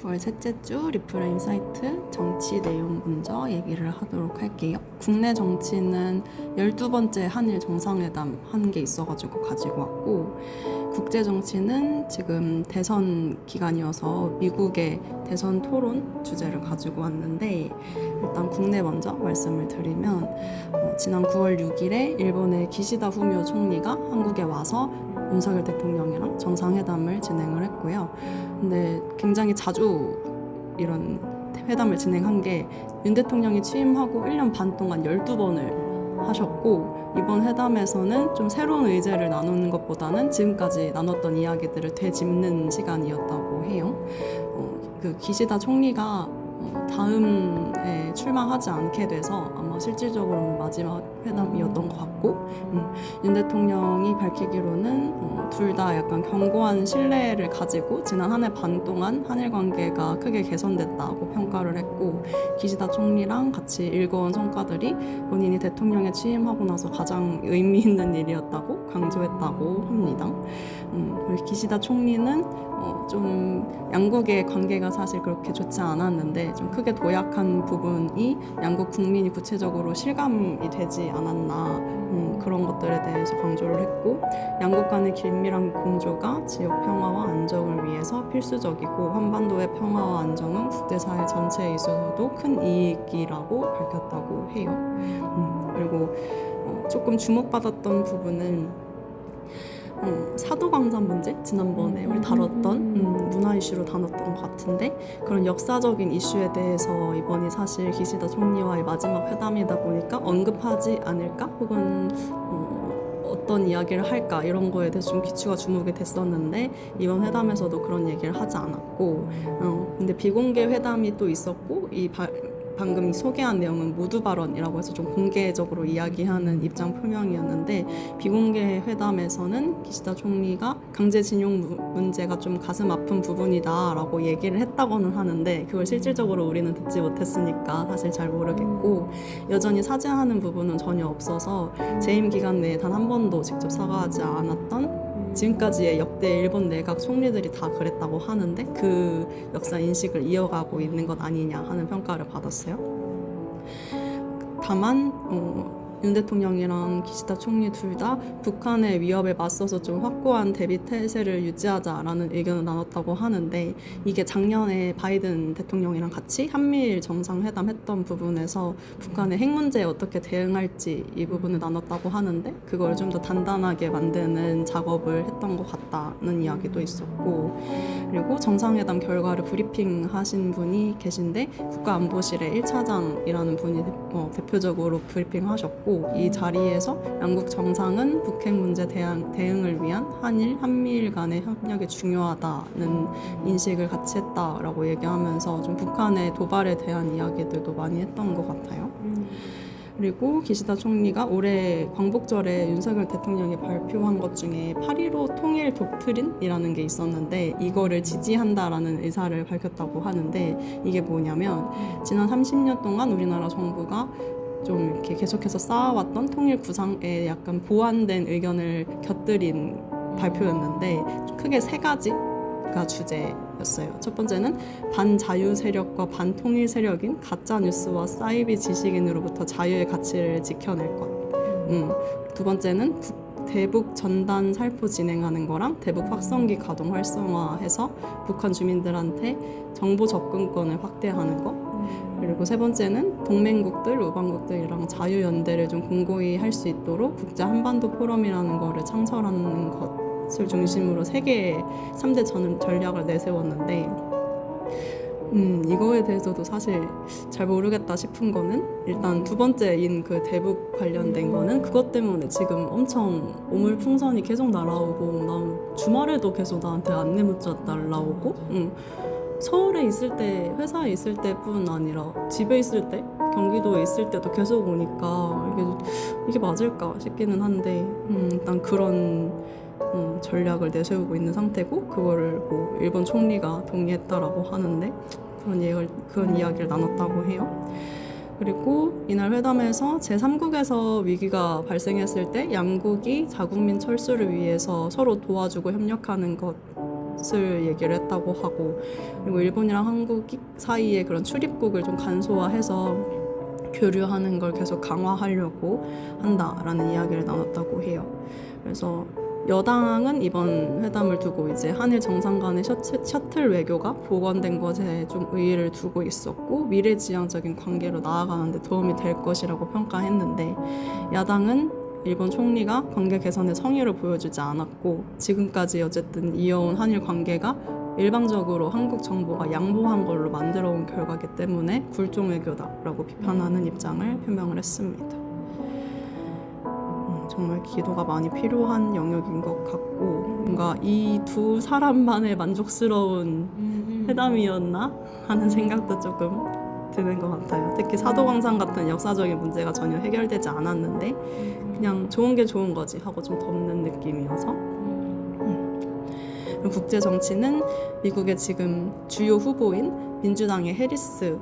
9월 셋째 주 리프레임 사이트 정치 내용 먼저 얘기를 하도록 할게요. 국내 정치는 12번째 한일 정상회담 하는 게 있어가지고 가지고 왔고, 국제 정치는 지금 대선 기간이어서 미국의 대선 토론 주제를 가지고 왔는데, 일단 국내 먼저 말씀을 드리면 지난 9월 6일에 일본의 기시다 후미오 총리가 한국에 와서 윤석열 대통령이랑 정상회담을 진행을 했고요. 근데 굉장히 자주 이런 회담을 진행한 게 윤 대통령이 취임하고 1년 반 동안 12번을 하셨고, 이번 회담에서는 좀 새로운 의제를 나누는 것보다는 지금까지 나눴던 이야기들을 되짚는 시간이었다고 해요. 그 기시다 총리가 다음에 출마하지 않게 돼서 아마 실질적으로는 마지막 회담이었던 것 같고, 윤 대통령이 밝히기로는 둘 다 약간 견고한 신뢰를 가지고 지난 한 해 반 동안 한일 관계가 크게 개선됐다고 평가를 했고, 기시다 총리랑 같이 일궈온 성과들이 본인이 대통령에 취임하고 나서 가장 의미 있는 일이었다고 강조했다고 합니다. 그리고 기시다 총리는 좀 양국의 관계가 사실 그렇게 좋지 않았는데 좀 크게 도약한 부분이 양국 국민이 구체적으로 실감이 되지 않았나, 그런 것들에 대해서 강조를 했고, 양국 간의 긴밀한 공조가 지역 평화와 안정을 위해서 필수적이고 한반도의 평화와 안정은 국제사회 전체에 있어서도 큰 이익이라고 밝혔다고 해요. 그리고 조금 주목받았던 부분은 사도광산 문제, 지난번에 우리 다뤘던 문화 이슈로 다뤘던 것 같은데, 그런 역사적인 이슈에 대해서 이번이 사실 기시다 총리와의 마지막 회담이다 보니까 언급하지 않을까, 혹은 어떤 이야기를 할까, 이런 거에 대해서 좀 귀추가 주목이 됐었는데 이번 회담에서도 그런 얘기를 하지 않았고, 근데 비공개 회담이 또 있었고, 방금 소개한 내용은 모두 발언이라고 해서 좀 공개적으로 이야기하는 입장 표명이었는데, 비공개 회담에서는 기시다 총리가 강제징용 문제가 좀 가슴 아픈 부분이다 라고 얘기를 했다고는 하는데, 그걸 실질적으로 우리는 듣지 못했으니까 사실 잘 모르겠고, 여전히 사죄하는 부분은 전혀 없어서 재임 기간 내에 단 한 번도 직접 사과하지 않았던 지금까지의 역대 일본 내각 총리들이 다 그랬다고 하는데, 그 역사 인식을 이어가고 있는 것 아니냐 하는 평가를 받았어요. 다만 윤 대통령이랑 기시다 총리 둘 다 북한의 위협에 맞서서 좀 확고한 대비 태세를 유지하자라는 의견을 나눴다고 하는데, 이게 작년에 바이든 대통령이랑 같이 한미일 정상회담 했던 부분에서 북한의 핵 문제에 어떻게 대응할지 이 부분을 나눴다고 하는데, 그걸 좀 더 단단하게 만드는 작업을 했던 것 같다는 이야기도 있었고, 그리고 정상회담 결과를 브리핑 하신 분이 계신데 국가안보실의 1차장이라는 분이 대표적으로 브리핑 하셨고, 이 자리에서 양국 정상은 북핵 문제 대응을 위한 한미일 간의 협력이 중요하다는 인식을 같이 했다라고 얘기하면서 좀 북한의 도발에 대한 이야기들도 많이 했던 것 같아요. 그리고 기시다 총리가 올해 광복절에 윤석열 대통령이 발표한 것 중에 8.15 통일 독트린이라는 게 있었는데, 이거를 지지한다라는 의사를 밝혔다고 하는데, 이게 뭐냐면 지난 30년 동안 우리나라 정부가 좀 이렇게 계속해서 쌓아왔던 통일 구상에 약간 보완된 의견을 곁들인 발표였는데, 크게 세 가지가 주제였어요. 첫 번째는 반자유 세력과 반통일 세력인 가짜 뉴스와 사이비 지식인으로부터 자유의 가치를 지켜낼 것. 두 번째는 대북 전단 살포 진행하는 거랑 대북 확성기 가동 활성화해서 북한 주민들한테 정보 접근권을 확대하는 거. 그리고 세 번째는 동맹국들, 우방국들이랑 자유연대를 좀 공고히 할 수 있도록 국제 한반도 포럼이라는 거를 창설하는 것을 중심으로 3대 전략을 내세웠는데, 이거에 대해서도 사실 잘 모르겠다 싶은 거는, 일단 두 번째인 그 대북 관련된 거는 그것 때문에 지금 엄청 오물풍선이 계속 날아오고, 나 주말에도 계속 나한테 안내 문자 날아오고, 서울에 있을 때, 회사에 있을 때뿐 아니라 집에 있을 때, 경기도에 있을 때도 계속 오니까 이게 맞을까 싶기는 한데, 일단 그런 전략을 내세우고 있는 상태고, 그거를 뭐 일본 총리가 동의했다라고 하는데, 그런 이야기를 나눴다고 해요. 그리고 이날 회담에서 제3국에서 위기가 발생했을 때 양국이 자국민 철수를 위해서 서로 도와주고 협력하는 것 것을 얘기를 했다고 하고, 그리고 일본이랑 한국 사이의 그런 출입국을 좀 간소화해서 교류하는 걸 계속 강화하려고 한다라는 이야기를 나눴다고 해요. 그래서 여당은 이번 회담을 두고 이제 한일 정상 간의 셔틀 외교가 복원된 것에 좀 의의를 두고 있었고, 미래지향적인 관계로 나아가는 데 도움이 될 것이라고 평가했는데, 야당은 일본 총리가 관계 개선에 성의를 보여주지 않았고, 지금까지 어쨌든 이어온 한일 관계가 일방적으로 한국 정부가 양보한 걸로 만들어온 결과기 때문에 굴종 외교다라고 비판하는 입장을 표명을 했습니다. 정말 기도가 많이 필요한 영역인 것 같고, 뭔가 이 두 사람만의 만족스러운 회담이었나 하는 생각도 조금 드는 것 같아요. 특히 사도광산 같은 역사적인 문제가 전혀 해결되지 않았는데 그냥 좋은 게 좋은 거지 하고 좀 덮는 느낌이어서. 국제 정치는 미국의 지금 주요 후보인 민주당의 해리스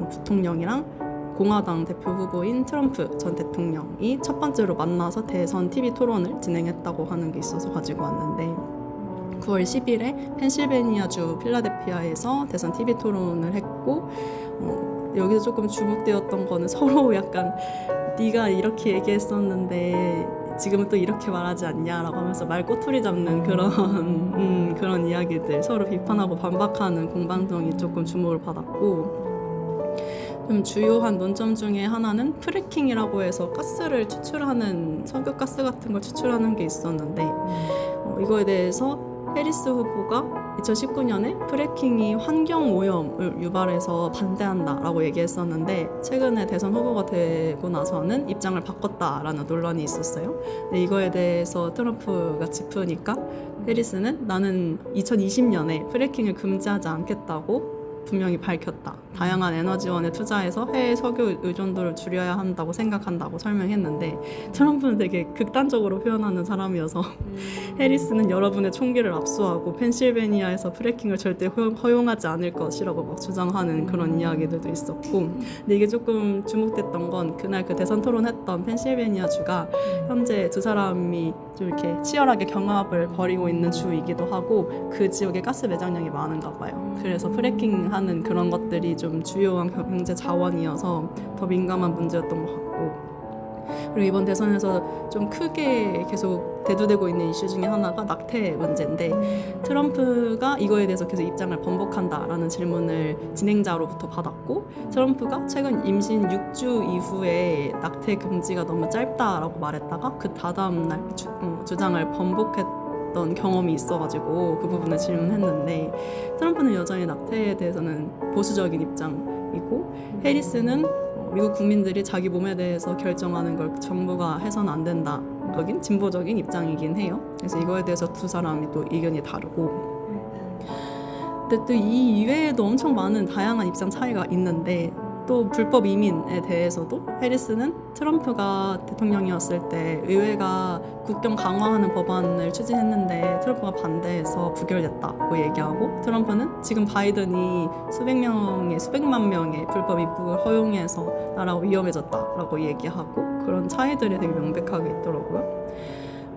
부통령이랑 공화당 대표 후보인 트럼프 전 대통령이 첫 번째로 만나서 대선 TV 토론을 진행했다고 하는 게 있어서 가지고 왔는데, 9월 10일에 펜실베니아주 필라델피아에서 대선 TV 토론을 했고, 여기서 조금 주목되었던 거는 서로 약간 네가 이렇게 얘기했었는데 지금은 또 이렇게 말하지 않냐라고 하면서 말 꼬투리 잡는 그런 이야기들, 서로 비판하고 반박하는 공방정이 조금 주목을 받았고, 좀 주요한 논점 중에 하나는 프래킹이라고 해서 가스를 추출하는, 석유가스 같은 걸 추출하는 게 있었는데, 이거에 대해서 해리스 후보가 2019년에 프래킹이 환경오염을 유발해서 반대한다라고 얘기했었는데, 최근에 대선 후보가 되고 나서는 입장을 바꿨다라는 논란이 있었어요. 근데 이거에 대해서 트럼프가 짚으니까 해리스는 나는 2020년에 프래킹을 금지하지 않겠다고 분명히 밝혔다. 다양한 에너지원에 투자해서 해외 석유 의존도를 줄여야 한다고 생각한다고 설명했는데, 트럼프는 되게 극단적으로 표현하는 사람이어서 해리스는 여러분의 총기를 압수하고 펜실베니아에서 프래킹을 절대 허용하지 않을 것이라고 막 주장하는 그런 이야기들도 있었고, 근데 이게 조금 주목됐던 건 그날 그 대선 토론했던 펜실베니아주가 현재 두 사람이 좀 이렇게 치열하게 경합을 벌이고 있는 주이기도 하고, 그 지역에 가스 매장량이 많은가 봐요. 그래서 프래킹 하는 그런 것들이 좀 주요한 경제 자원이어서 더 민감한 문제였던 것 같고, 그리고 이번 대선에서 좀 크게 계속 대두되고 있는 이슈 중에 하나가 낙태 문제인데, 트럼프가 이거에 대해서 계속 입장을 번복한다라는 질문을 진행자로부터 받았고, 트럼프가 최근 임신 6주 이후에 낙태 금지가 너무 짧다라고 말했다가 그 다다음 날 주장을 번복했던 경험이 있어가지고 그 부분을 질문했는데, 트럼프는 여전히 낙태에 대해서는 보수적인 입장이고, 해리스는 미국 국민들이 자기 몸에 대해서 결정하는 걸 정부가 해서는 안 된다, 여긴 진보적인 입장이긴 해요. 그래서 이거에 대해서 두 사람이 또 의견이 다르고, 근데 또 이 이외에도 엄청 많은 다양한 입장 차이가 있는데, 또 불법 이민에 대해서도 해리스는 트럼프가 대통령이었을 때 의회가 국경 강화하는 법안을 추진했는데 트럼프가 반대해서 부결됐다고 얘기하고, 트럼프는 지금 바이든이 수백만 명의 불법 입국을 허용해서 나라가 위험해졌다라고 얘기하고, 그런 차이들이 되게 명백하게 있더라고요.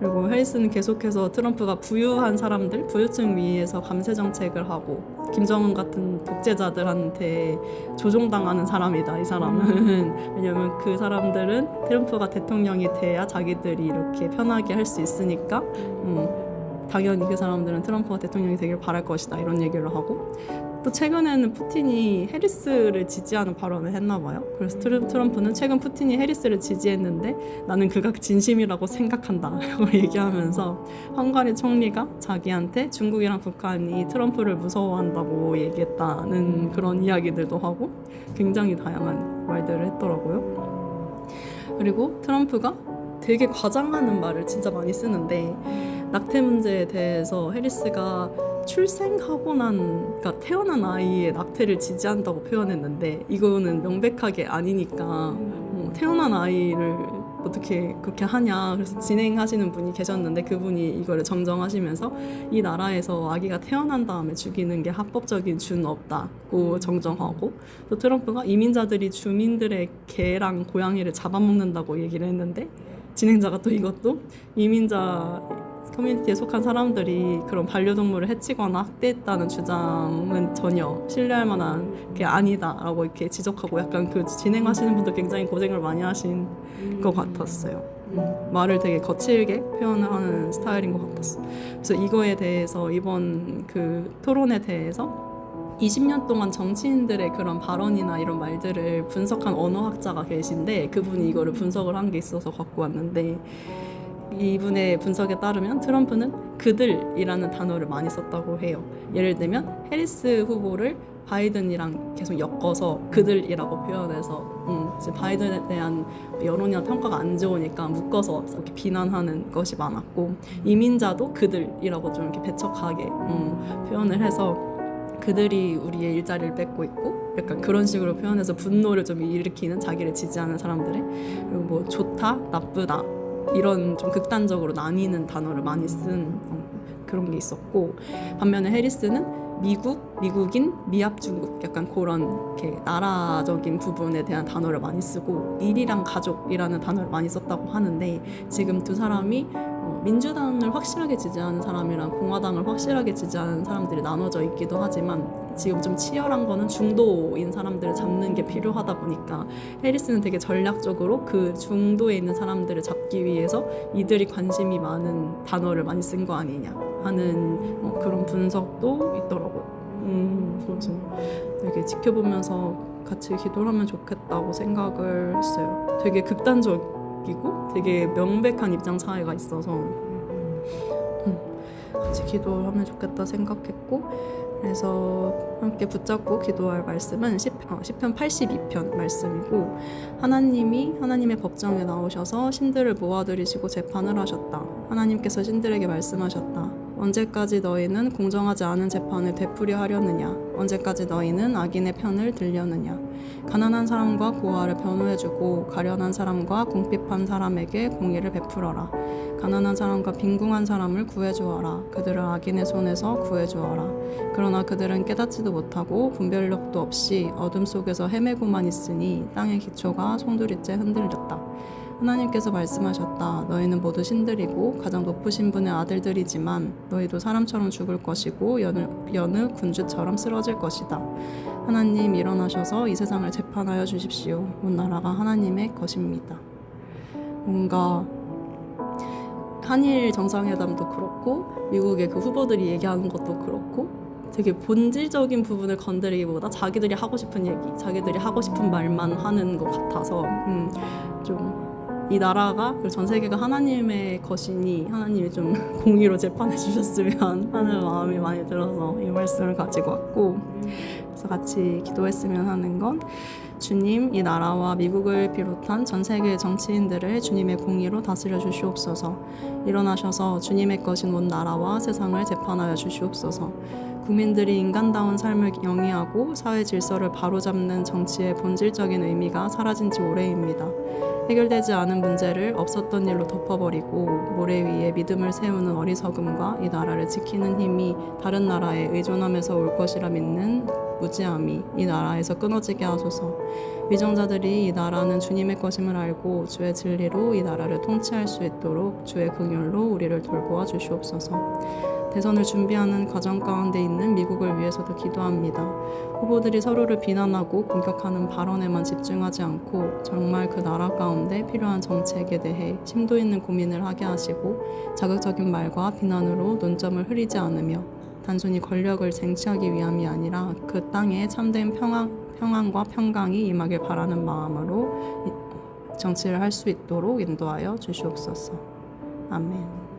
그리고 해리스는 계속해서 트럼프가 부유한 사람들, 부유층 위에서 감세 정책을 하고, 김정은 같은 독재자들한테 조종당하는 사람이다, 이 사람은. 왜냐면 그 사람들은 트럼프가 대통령이 돼야 자기들이 이렇게 편하게 할 수 있으니까 당연히 그 사람들은 트럼프가 대통령이 되길 바랄 것이다, 이런 얘기를 하고, 또 최근에는 푸틴이 해리스를 지지하는 발언을 했나 봐요. 그래서 트럼프는 최근 푸틴이 해리스를 지지했는데 나는 그가 진심이라고 생각한다 라고 얘기하면서, 헝가리 총리가 자기한테 중국이랑 북한이 트럼프를 무서워한다고 얘기했다는 그런 이야기들도 하고, 굉장히 다양한 말들을 했더라고요. 그리고 트럼프가 되게 과장하는 말을 진짜 많이 쓰는데, 낙태 문제에 대해서 해리스가 출생하고 그러니까 태어난 아이의 낙태를 지지한다고 표현했는데, 이거는 명백하게 아니니까 태어난 아이를 어떻게 그렇게 하냐, 그래서 진행하시는 분이 계셨는데 그분이 이거를 정정하시면서 이 나라에서 아기가 태어난 다음에 죽이는 게 합법적인 죄는 없다고 정정하고, 또 트럼프가 이민자들이 주민들의 개랑 고양이를 잡아먹는다고 얘기를 했는데, 진행자가 또 이것도 이민자 커뮤니티에 속한 사람들이 그런 반려동물을 해치거나 학대했다는 주장은 전혀 신뢰할 만한 게 아니다라고 이렇게 지적하고 약간 그 진행하시는 분도 굉장히 고생을 많이 하신 것 같았어요. 말을 되게 거칠게 표현을 하는 스타일인 것 같았어. 그래서 이거에 대해서 이번 그 토론에 대해서 20년 동안 정치인들의 그런 발언이나 이런 말들을 분석한 언어학자가 계신데 그분이 이거를 분석을 한 게 있어서 갖고 왔는데 이분의 분석에 따르면 트럼프는 그들이라는 단어를 많이 썼다고 해요. 예를 들면 해리스 후보를 바이든이랑 계속 엮어서 그들이라고 표현해서 이제 바이든에 대한 여론이나 평가가 안 좋으니까 묶어서 이렇게 비난하는 것이 많았고 이민자도 그들이라고 좀 이렇게 배척하게 표현을 해서 그들이 우리의 일자리를 뺏고 있고 약간 그런 식으로 표현해서 분노를 좀 일으키는 자기를 지지하는 사람들의 그리고 뭐 좋다, 나쁘다 이런 좀 극단적으로 나뉘는 단어를 많이 쓴 그런 게 있었고 반면에 해리스는 미국, 미국인, 미합중국 약간 그런 이렇게 나라적인 부분에 대한 단어를 많이 쓰고 일이랑 가족이라는 단어를 많이 썼다고 하는데 지금 두 사람이 민주당을 확실하게 지지하는 사람이랑 공화당을 확실하게 지지하는 사람들이 나눠져 있기도 하지만 지금 좀 치열한 거는 중도인 사람들을 잡는 게 필요하다 보니까 해리스는 되게 전략적으로 그 중도에 있는 사람들을 잡기 위해서 이들이 관심이 많은 단어를 많이 쓴 거 아니냐 하는 그런 분석도 있더라고요. 그래서 되게 지켜보면서 같이 기도를 하면 좋겠다고 생각을 했어요. 되게 극단적이고 되게 명백한 입장 차이가 있어서 같이 기도를 하면 좋겠다 생각했고 그래서 함께 붙잡고 기도할 말씀은 시편 82편 말씀이고 하나님이 하나님의 법정에 나오셔서 신들을 모아들이시고 재판을 하셨다. 하나님께서 신들에게 말씀하셨다. 언제까지 너희는 공정하지 않은 재판을 되풀이 하려느냐? 언제까지 너희는 악인의 편을 들려느냐? 가난한 사람과 고아를 변호해주고 가련한 사람과 궁핍한 사람에게 공의를 베풀어라. 가난한 사람과 빈궁한 사람을 구해주어라. 그들을 악인의 손에서 구해주어라. 그러나 그들은 깨닫지도 못하고 분별력도 없이 어둠 속에서 헤매고만 있으니 땅의 기초가 송두리째 흔들렸다. 하나님께서 말씀하셨다. 너희는 모두 신들이고 가장 높으신 분의 아들들이지만 너희도 사람처럼 죽을 것이고 여느 군주처럼 쓰러질 것이다. 하나님 일어나셔서 이 세상을 재판하여 주십시오. 온 나라가 하나님의 것입니다. 뭔가 한일 정상회담도 그렇고 미국의 그 후보들이 얘기하는 것도 그렇고 되게 본질적인 부분을 건드리기보다 자기들이 하고 싶은 얘기, 자기들이 하고 싶은 말만 하는 것 같아서 좀 이 나라가 그리고 전 세계가 하나님의 것이니 하나님이 좀 공의로 재판해 주셨으면 하는 마음이 많이 들어서 이 말씀을 가지고 왔고 그래서 같이 기도했으면 하는 건 주님, 이 나라와 미국을 비롯한 전 세계의 정치인들을 주님의 공의로 다스려 주시옵소서. 일어나셔서 주님의 것인 온 나라와 세상을 재판하여 주시옵소서. 국민들이 인간다운 삶을 영위하고 사회 질서를 바로잡는 정치의 본질적인 의미가 사라진 지 오래입니다. 해결되지 않은 문제를 없었던 일로 덮어버리고 모래 위에 믿음을 세우는 어리석음과 이 나라를 지키는 힘이 다른 나라에 의존하면서 올 것이라 믿는 무지함이 이 나라에서 끊어지게 하소서. 위정자들이 이 나라는 주님의 것임을 알고 주의 진리로 이 나라를 통치할 수 있도록 주의 긍휼로 우리를 돌보아 주시옵소서. 대선을 준비하는 과정 가운데 있는 미국을 위해서도 기도합니다. 후보들이 서로를 비난하고 공격하는 발언에만 집중하지 않고 정말 그 나라 가운데 필요한 정책에 대해 심도 있는 고민을 하게 하시고 자극적인 말과 비난으로 논점을 흐리지 않으며 단순히 권력을 쟁취하기 위함이 아니라 그 땅에 참된 평안과 평강이 임하길 바라는 마음으로 정치를 할 수 있도록 인도하여 주시옵소서. 아멘.